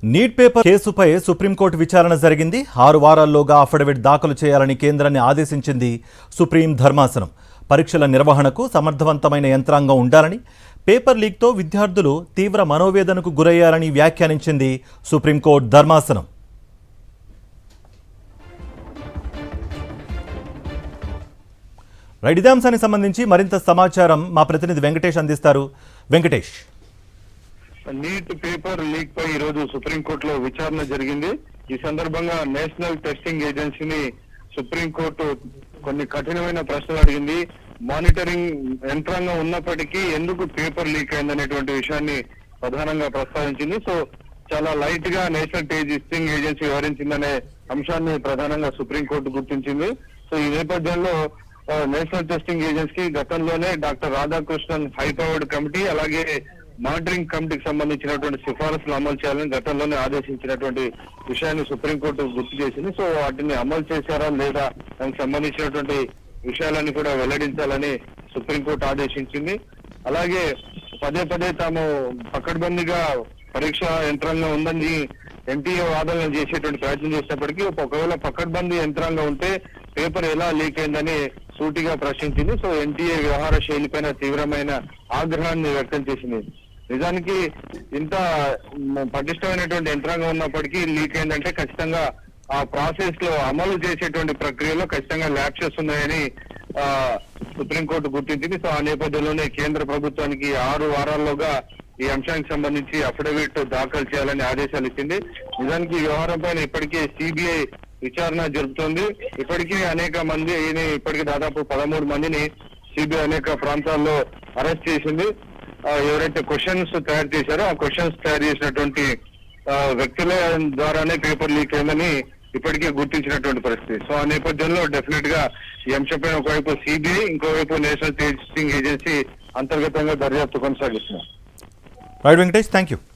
Neat paper కేసుపై supreme court విచారణ జరిగింది. 6 వారాల్లోగా అఫిడవిట్ దాఖలు చేయాలని కేంద్రాన్ని ఆదేశించింది సుప్రీం ధర్మాసనం. పరీక్షల నిర్వహణకు సమర్థవంతమైన యంత్రాంగం ఉండాలని, పేపర్ లీక్తో విద్యార్థులు తీవ్ర మనోవేదనకు గురయ్యారని వ్యాఖ్యానించింది సుప్రీంకోర్టు ధర్మాసనం. ఇదే అంశానికి సంబంధించి మరింత సమాచారం మా ప్రతినిధి వెంకటేష్ అందిస్తారు. వెంకటేష్, నీట్ పేపర్ లీక్ పై ఈ రోజు సుప్రీంకోర్టులో విచారణ జరిగింది. ఈ సందర్భంగా నేషనల్ టెస్టింగ్ ఏజెన్సీని సుప్రీంకోర్టు కొన్ని కఠినమైన ప్రశ్నలు అడిగింది. మానిటరింగ్ యంత్రాంగం ఉన్నప్పటికీ ఎందుకు పేపర్ లీక్ అయిందనేటువంటి విషయాన్ని ప్రధానంగా ప్రస్తావించింది. సో చాలా లైట్ గా నేషనల్ టెస్టింగ్ ఏజెన్సీ వ్యవహరించిందనే అంశాన్ని ప్రధానంగా సుప్రీంకోర్టు గుర్తించింది. సో ఈ నేపథ్యంలో నేషనల్ టెస్టింగ్ ఏజెన్సీ గతంలోనే డాక్టర్ రాధాకృష్ణన్ హైపవర్డ్ కమిటీ అలాగే మానిటరింగ్ కమిటీకి సంబంధించినటువంటి సిఫారసులు అమలు చేయాలని గతంలోనే ఆదేశించినటువంటి విషయాన్ని సుప్రీంకోర్టు గుర్తు చేసింది. సో వాటిని అమలు చేశారా లేదా దానికి సంబంధించినటువంటి విషయాలన్నీ కూడా వెల్లడించాలని సుప్రీంకోర్టు ఆదేశించింది. అలాగే పదే పదే తాము పకడ్బందీగా పరీక్ష యంత్రాంగం ఉందని ఎన్టీఏ వాదనలు చేసేటువంటి ప్రయత్నం చేసినప్పటికీ ఒకవేళ పకడ్బందీ యంత్రాంగం ఉంటే పేపర్ ఎలా లీక్ అయిందని సూటిగా ప్రశ్నించింది. సో ఎన్టీఏ వ్యవహార శైలిపైన తీవ్రమైన ఆగ్రహాన్ని వ్యక్తం చేసింది. నిజానికి ఇంత పటిష్టమైనటువంటి యంత్రాంగం ఉన్నప్పటికీ లీక్ అయిందంటే ఖచ్చితంగా ఆ ప్రాసెస్ లో అమలు చేసేటువంటి ప్రక్రియలో ఖచ్చితంగా ల్యాప్సెస్ ఉన్నాయని సుప్రీంకోర్టు గుర్తించింది. సో ఆ నేపథ్యంలోనే కేంద్ర ప్రభుత్వానికి 6 వారాల్లోగా ఈ అంశానికి సంబంధించి అఫిడవిట్ దాఖలు చేయాలని ఆదేశాలు ఇచ్చింది. నిజానికి ఈ వ్యవహారం పైన ఇప్పటికే సిబిఐ విచారణ జరుపుతోంది. ఇప్పటికీ అనేక మంది ఇప్పటికీ దాదాపు 13 మందిని సిబిఐ అనేక ప్రాంతాల్లో అరెస్ట్ చేసింది. ఎవరైతే క్వశ్చన్స్ తయారు చేశారో ఆ క్వశ్చన్స్ తయారు చేసినటువంటి వ్యక్తుల ద్వారానే పేపర్ లీక్ అయిందని ఇప్పటికే గుర్తించినటువంటి పరిస్థితి. సో ఆ నేపథ్యంలో డెఫినెట్ గా ఈ అంశంపై ఒకవైపు సిబిఐ ఇంకోవైపు నేషనల్ టెస్టింగ్ ఏజెన్సీ అంతర్గతంగా దర్యాప్తు కొనసాగిస్తున్నారు. Venkatesh, thank you.